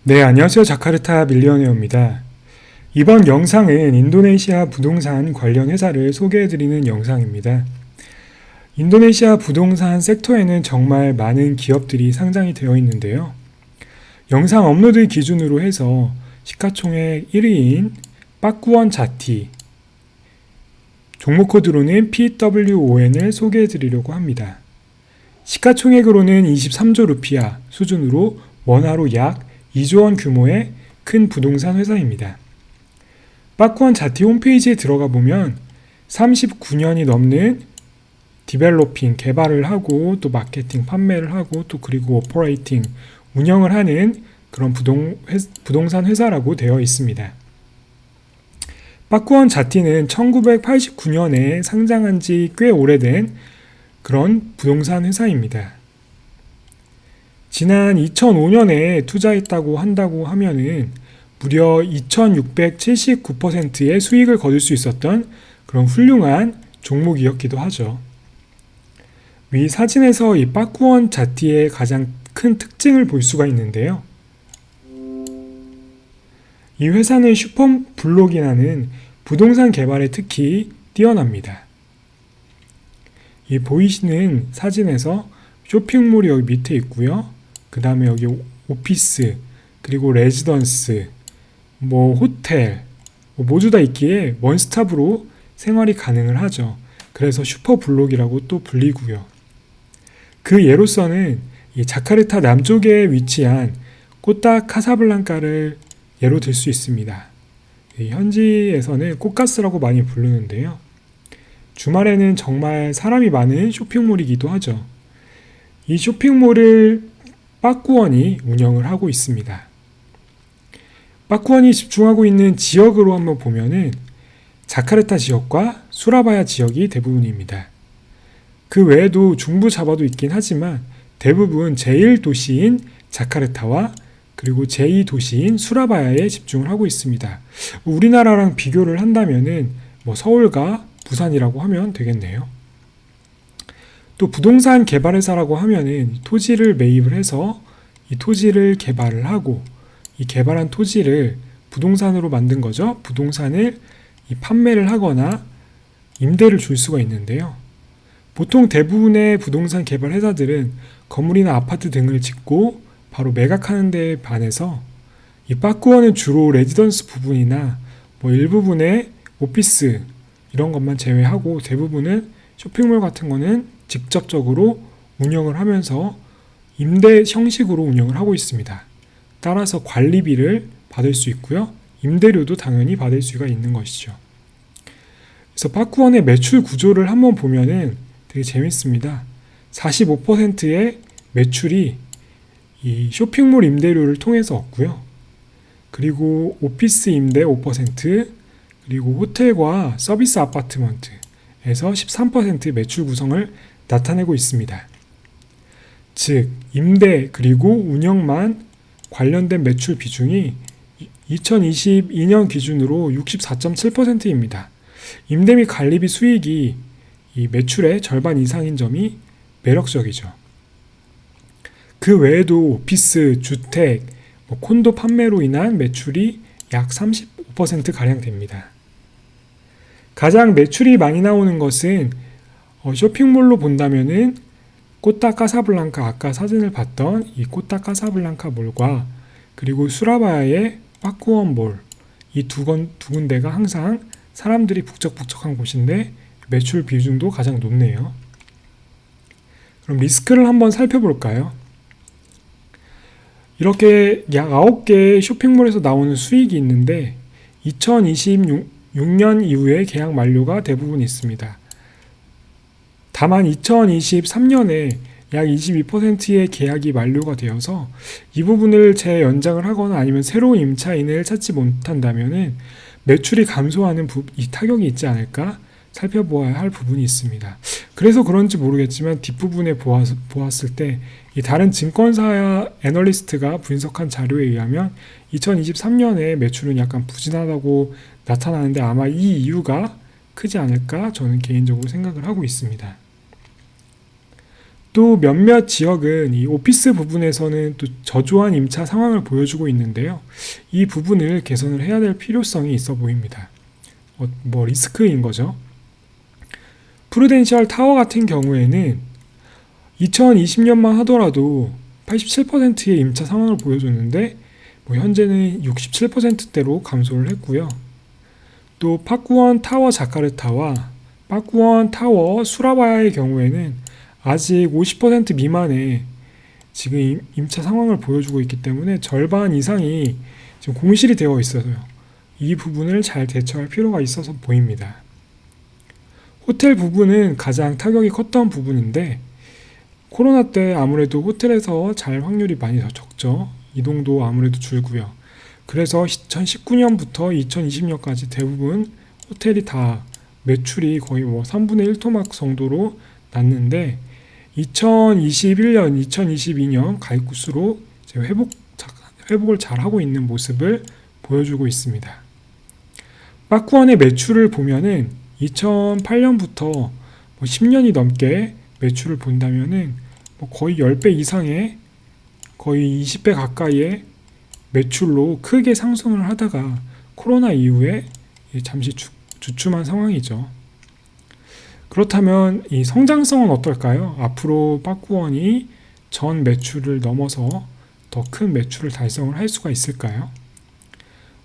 네, 안녕하세요. 자카르타 밀리어네어입니다. 이번 영상은 인도네시아 부동산 관련 회사를 소개해드리는 영상입니다. 인도네시아 부동산 섹터에는 정말 많은 기업들이 상장이 되어 있는데요. 영상 업로드 기준으로 해서 시가총액 1위인 빠꾸원 자티, 종목 코드로는 PWON을 소개해드리려고 합니다. 시가총액으로는 23조 루피아 수준으로 원화로 약 2조 원 규모의 큰 부동산 회사입니다. 빠꾸원 자티 홈페이지에 들어가 보면 39년이 넘는 디벨로핑, 개발을 하고 또 마케팅, 판매를 하고 또 그리고 오퍼레이팅, 운영을 하는 그런 부동산 회사라고 되어 있습니다. 빠꾸원 자티는 1989년에 상장한 지 꽤 오래된 그런 부동산 회사입니다. 지난 2005년에 투자했다고 한다고 하면은 무려 2679%의 수익을 거둘 수 있었던 그런 훌륭한 종목이었기도 하죠. 위 사진에서 이 빠꾸원 자티의 가장 큰 특징을 볼 수가 있는데요. 이 회사는 슈퍼블록이라는 부동산 개발에 특히 뛰어납니다. 이 보이시는 사진에서 쇼핑몰이 여기 밑에 있고요. 그 다음에 여기 오피스, 그리고 레지던스, 호텔, 모두 다 있기에 원스톱으로 생활이 가능을 하죠. 그래서 슈퍼블록이라고 또 불리고요. 그 예로서는 이 자카르타 남쪽에 위치한 코타 카사블랑카를 예로 들 수 있습니다. 현지에서는 꽃가스라고 많이 부르는데요. 주말에는 정말 사람이 많은 쇼핑몰이기도 하죠. 이 쇼핑몰을 빠꾸원이 운영을 하고 있습니다. 빠꾸원이 집중하고 있는 지역으로 한번 보면은 자카르타 지역과 수라바야 지역이 대부분입니다. 그 외에도 중부 자바도 있긴 하지만 대부분 제1도시인 자카르타와 그리고 제2도시인 수라바야에 집중을 하고 있습니다. 우리나라랑 비교를 한다면은 서울과 부산이라고 하면 되겠네요. 또 부동산 개발회사라고 하면은 토지를 매입을 해서 이 토지를 개발을 하고 이 개발한 토지를 부동산으로 만든 거죠. 부동산을 판매를 하거나 임대를 줄 수가 있는데요. 보통 대부분의 부동산 개발 회사들은 건물이나 아파트 등을 짓고 바로 매각하는 데에 반해서 이 빠꾸원은 주로 레지던스 부분이나 일부분의 오피스 이런 것만 제외하고 대부분은 쇼핑몰 같은 거는 직접적으로 운영을 하면서 임대 형식으로 운영을 하고 있습니다. 따라서 관리비를 받을 수 있고요. 임대료도 당연히 받을 수가 있는 것이죠. 그래서 빠꾸원의 매출 구조를 한번 보면은 되게 재밌습니다. 45%의 매출이 이 쇼핑몰 임대료를 통해서 얻고요. 그리고 오피스 임대 5%, 그리고 호텔과 서비스 아파트먼트에서 13% 매출 구성을 나타내고 있습니다. 즉, 임대 그리고 운영만 관련된 매출 비중이 2022년 기준으로 64.7%입니다. 임대 및 관리비 수익이 이 매출의 절반 이상인 점이 매력적이죠. 그 외에도 오피스, 주택, 콘도 판매로 인한 매출이 약 35%가량 됩니다. 가장 매출이 많이 나오는 것은 쇼핑몰로 본다면은 코타 카사블랑카, 아까 사진을 봤던 이 코타 카사블랑카 몰과 그리고 수라바야의 빠꾸원 몰, 이 두 군데가 항상 사람들이 북적북적한 곳인데 매출 비중도 가장 높네요. 그럼 리스크를 한번 살펴볼까요? 이렇게 약 9개의 쇼핑몰에서 나오는 수익이 있는데 2026년 이후에 계약 만료가 대부분 있습니다. 다만 2023년에 약 22%의 계약이 만료가 되어서 이 부분을 재연장을 하거나 아니면 새로운 임차인을 찾지 못한다면 매출이 감소하는 이 타격이 있지 않을까 살펴보아야 할 부분이 있습니다. 그래서 그런지 모르겠지만 뒷부분에 보았을 때 이 다른 증권사 애널리스트가 분석한 자료에 의하면 2023년에 매출은 약간 부진하다고 나타나는데 아마 이 이유가 크지 않을까 저는 개인적으로 생각을 하고 있습니다. 또 몇몇 지역은 이 오피스 부분에서는 또 저조한 임차 상황을 보여주고 있는데요. 이 부분을 개선을 해야 될 필요성이 있어 보입니다. 리스크인 거죠. 프루덴셜 타워 같은 경우에는 2020년만 하더라도 87%의 임차 상황을 보여줬는데 현재는 67%대로 감소를 했고요. 또 파쿠원 타워 자카르타와 파쿠원 타워 수라바야의 경우에는 아직 50% 미만의 지금 임차 상황을 보여주고 있기 때문에 절반 이상이 지금 공실이 되어 있어서요. 이 부분을 잘 대처할 필요가 있어서 보입니다. 호텔 부분은 가장 타격이 컸던 부분인데 코로나 때 아무래도 호텔에서 잘 확률이 많이 더 적죠. 이동도 아무래도 줄고요. 그래서 2019년부터 2020년까지 대부분 호텔이 다 매출이 거의 3분의 1 토막 정도로 났는데 2021년, 2022년 가입구수로 회복을 잘하고 있는 모습을 보여주고 있습니다. 파쿠원의 매출을 보면은 2008년부터 10년이 넘게 매출을 본다면은 거의 10배 이상의 거의 20배 가까이의 매출로 크게 상승을 하다가 코로나 이후에 잠시 주춤한 상황이죠. 그렇다면 이 성장성은 어떨까요? 앞으로 파쿠원이 전 매출을 넘어서 더 큰 매출을 달성을 할 수가 있을까요?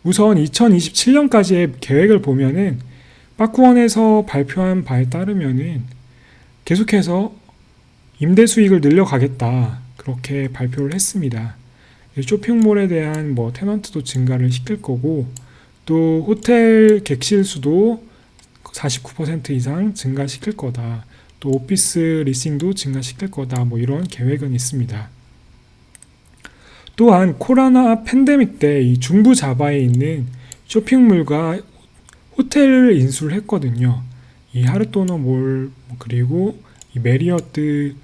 우선 2027년까지의 계획을 보면은 파쿠원에서 발표한 바에 따르면은 계속해서 임대 수익을 늘려가겠다 그렇게 발표를 했습니다. 쇼핑몰에 대한 테넌트도 증가를 시킬 거고 또 호텔 객실 수도 49% 이상 증가시킬 거다. 또 오피스 리싱도 증가시킬 거다. 이런 계획은 있습니다. 또한 코로나 팬데믹 때 이 중부 자바에 있는 쇼핑몰과 호텔을 인수를 했거든요. 이 하르토노 몰 그리고 이 메리어트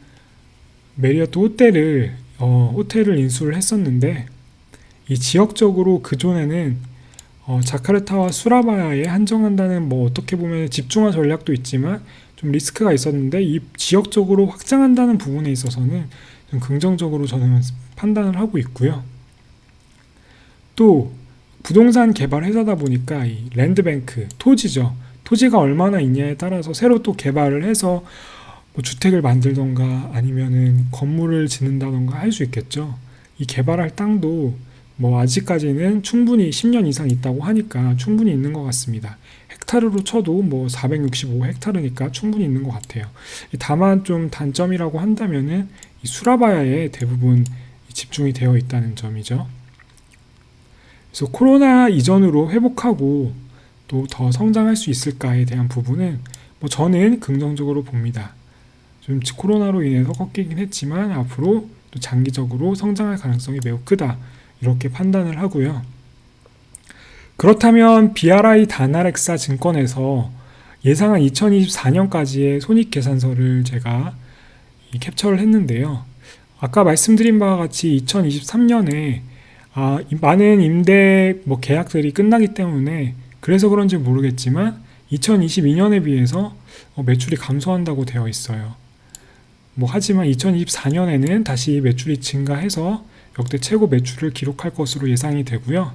호텔을 인수를 했었는데 이 지역적으로 그전에는 자카르타와 수라바야에 한정한다는 어떻게 보면 집중화 전략도 있지만 좀 리스크가 있었는데 이 지역적으로 확장한다는 부분에 있어서는 좀 긍정적으로 저는 판단을 하고 있고요. 또 부동산 개발 회사다 보니까 이 랜드뱅크, 토지죠. 토지가 얼마나 있냐에 따라서 새로 또 개발을 해서 주택을 만들던가 아니면은 건물을 짓는다던가 할 수 있겠죠. 이 개발할 땅도 아직까지는 충분히 10년 이상 있다고 하니까 충분히 있는 것 같습니다. 헥타르로 쳐도 465 헥타르니까 충분히 있는 것 같아요. 다만 좀 단점이라고 한다면은 이 수라바야에 대부분 집중이 되어 있다는 점이죠. 그래서 코로나 이전으로 회복하고 또 더 성장할 수 있을까에 대한 부분은 저는 긍정적으로 봅니다. 좀 코로나로 인해서 꺾이긴 했지만 앞으로 또 장기적으로 성장할 가능성이 매우 크다. 이렇게 판단을 하고요. 그렇다면 BRI 다나렉사 증권에서 예상한 2024년까지의 손익계산서를 제가 캡처를 했는데요. 아까 말씀드린 바와 같이 2023년에 많은 임대 계약들이 끝나기 때문에 그래서 그런지 모르겠지만 2022년에 비해서 매출이 감소한다고 되어 있어요. 하지만 2024년에는 다시 매출이 증가해서 역대 최고 매출을 기록할 것으로 예상이 되고요.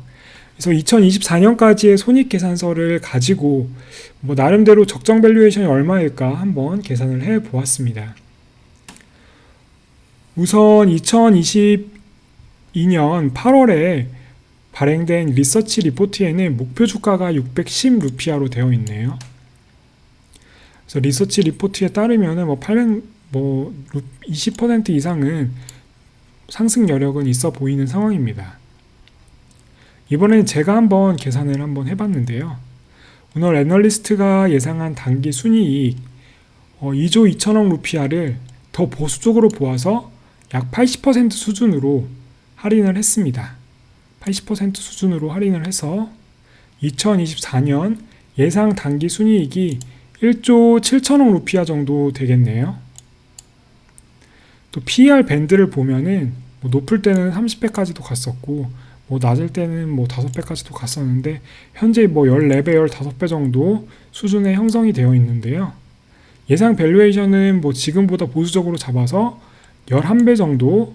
그래서 2024년까지의 손익계산서를 가지고 나름대로 적정 밸류에이션이 얼마일까 한번 계산을 해 보았습니다. 우선 2022년 8월에 발행된 리서치 리포트에는 목표 주가가 610 루피아로 되어 있네요. 그래서 리서치 리포트에 따르면 20% 이상은 상승 여력은 있어 보이는 상황입니다. 이번엔 제가 한번 계산을 한번 해봤는데요. 오늘 애널리스트가 예상한 단기 순이익 2조 2천억 루피아를 더 보수적으로 보아서 약 80% 수준으로 할인을 했습니다. 80% 수준으로 할인을 해서 2024년 예상 단기 순이익이 1조 7천억 루피아 정도 되겠네요. 또 PER 밴드를 보면은 높을 때는 30배까지도 갔었고 낮을 때는 5배까지도 갔었는데 현재 14배, 15배 정도 수준의 형성이 되어 있는데요. 예상 밸류에이션은 지금보다 보수적으로 잡아서 11배 정도,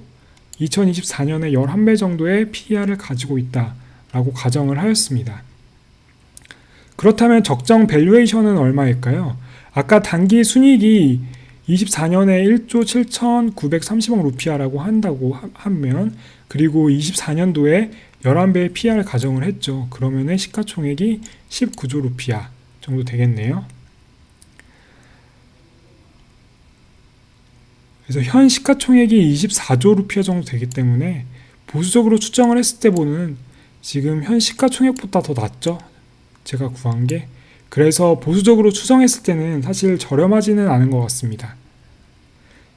2024년에 11배 정도의 PER을 가지고 있다라고 가정을 하였습니다. 그렇다면 적정 밸류에이션은 얼마일까요? 아까 단기 순이익이 24년에 1조 7,930억 루피아라고 한다고 하면, 그리고 24년도에 11배의 PER을 가정을 했죠. 그러면은 시가총액이 19조 루피아 정도 되겠네요. 그래서 현 시가총액이 24조 루피아 정도 되기 때문에 보수적으로 추정을 했을 때 보는 지금 현 시가총액보다 더 낮죠. 제가 구한 게. 그래서 보수적으로 추정했을 때는 사실 저렴하지는 않은 것 같습니다.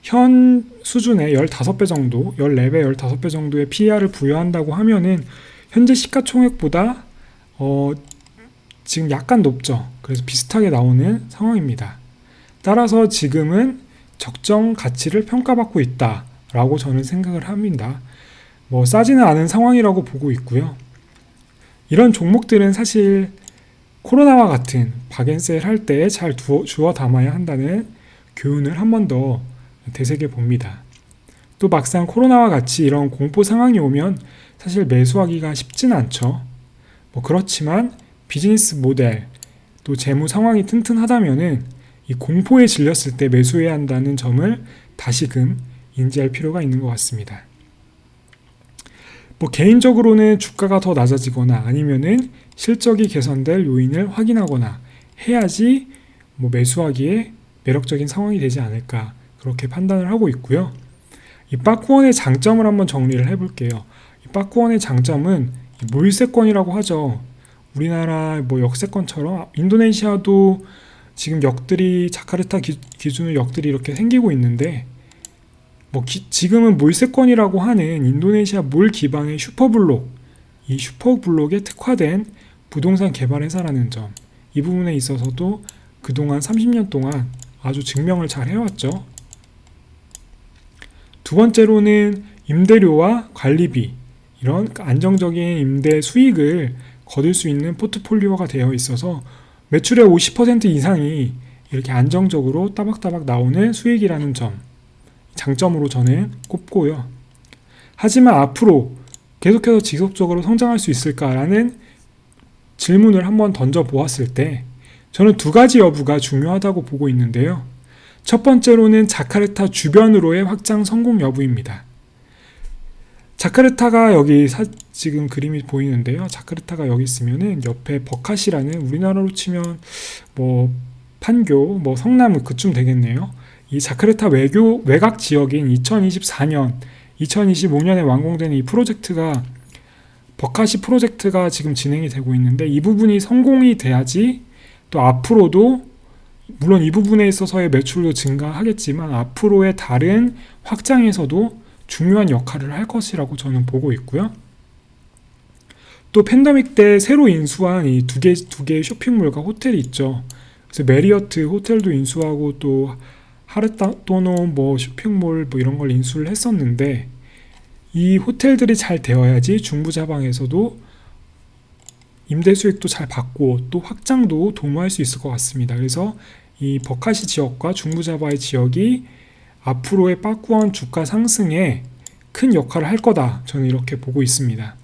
현 수준의 15배 정도, 14배, 15배 정도의 PER을 부여한다고 하면은 현재 시가총액보다 지금 약간 높죠. 그래서 비슷하게 나오는 상황입니다. 따라서 지금은 적정 가치를 평가받고 있다라고 저는 생각을 합니다. 싸지는 않은 상황이라고 보고 있고요. 이런 종목들은 사실 코로나와 같은 박앤셀 할 때 잘 주워 담아야 한다는 교훈을 한 번 더 되새겨 봅니다. 또 막상 코로나와 같이 이런 공포 상황이 오면 사실 매수하기가 쉽지는 않죠. 그렇지만 비즈니스 모델 또 재무 상황이 튼튼하다면은 이 공포에 질렸을 때 매수해야 한다는 점을 다시금 인지할 필요가 있는 것 같습니다. 개인적으로는 주가가 더 낮아지거나 아니면은 실적이 개선될 요인을 확인하거나 해야지 매수하기에 매력적인 상황이 되지 않을까, 그렇게 판단을 하고 있고요. 이 빠꾸원의 장점을 한번 정리를 해볼게요. 이 빠꾸원의 장점은 몰세권이라고 하죠. 우리나라 역세권처럼 인도네시아도 지금 역들이 자카르타 기준으로 역들이 이렇게 생기고 있는데, 지금은 몰세권이라고 하는 인도네시아 몰 기반의 슈퍼블록, 이 슈퍼블록에 특화된 부동산 개발 회사라는 점, 이 부분에 있어서도 그동안 30년 동안 아주 증명을 잘 해왔죠. 두 번째로는 임대료와 관리비, 이런 안정적인 임대 수익을 거둘 수 있는 포트폴리오가 되어 있어서 매출의 50% 이상이 이렇게 안정적으로 따박따박 나오는 수익이라는 점, 장점으로 저는 꼽고요. 하지만 앞으로 계속해서 지속적으로 성장할 수 있을까라는 질문을 한번 던져보았을 때 저는 두 가지 여부가 중요하다고 보고 있는데요. 첫 번째로는 자카르타 주변으로의 확장 성공 여부입니다. 자카르타가 여기 지금 그림이 보이는데요. 자카르타가 여기 있으면은 옆에 버카시라는, 우리나라로 치면 판교, 성남 그쯤 되겠네요. 이 자카르타 외곽 지역인 2024년, 2025년에 완공되는 이 프로젝트가, 버카시 프로젝트가 지금 진행이 되고 있는데, 이 부분이 성공이 돼야지 또 앞으로도, 물론 이 부분에 있어서의 매출도 증가하겠지만 앞으로의 다른 확장에서도 중요한 역할을 할 것이라고 저는 보고 있고요. 또 팬데믹 때 새로 인수한 이 두 개의 쇼핑몰과 호텔이 있죠. 그래서 메리어트 호텔도 인수하고 또 하르토노 쇼핑몰 이런 걸 인수를 했었는데, 이 호텔들이 잘 되어야지 중부지방에서도 임대 수익도 잘 받고 또 확장도 도모할 수 있을 것 같습니다. 그래서 이 버카시 지역과 중부자바의 지역이 앞으로의 빠꾸원 주가 상승에 큰 역할을 할 거다, 저는 이렇게 보고 있습니다.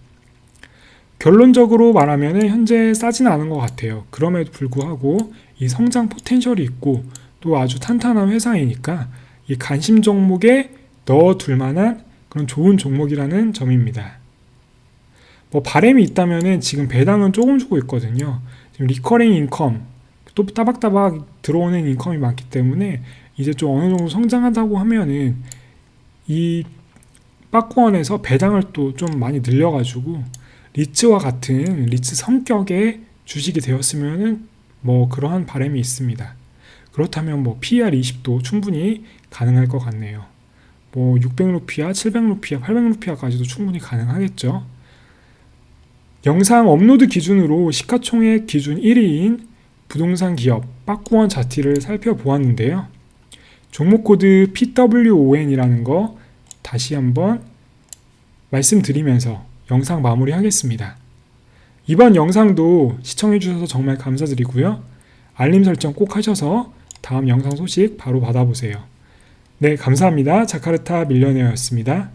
결론적으로 말하면 현재 싸지는 않은 것 같아요. 그럼에도 불구하고 이 성장 포텐셜이 있고 또 아주 탄탄한 회사이니까 이 관심 종목에 넣어둘 만한 그런 좋은 종목이라는 점입니다. 바램이 있다면은 지금 배당은 조금 주고 있거든요. 지금 리커링 인컴, 또 따박따박 들어오는 인컴이 많기 때문에 이제 좀 어느 정도 성장한다고 하면은 이 빠꾸원에서 배당을 또 좀 많이 늘려가지고 리츠와 같은 리츠 성격의 주식이 되었으면은 그러한 바람이 있습니다. 그렇다면 PER 20도 충분히 가능할 것 같네요. 600루피아, 700루피아, 800루피아까지도 충분히 가능하겠죠. 영상 업로드 기준으로 시가총액 기준 1위인 부동산 기업 빠꾸원 자티를 살펴보았는데요. 종목 코드 PWON이라는 거 다시 한번 말씀드리면서 영상 마무리하겠습니다. 이번 영상도 시청해주셔서 정말 감사드리고요. 알림 설정 꼭 하셔서 다음 영상 소식 바로 받아보세요. 네, 감사합니다. 자카르타 밀리어네어였습니다.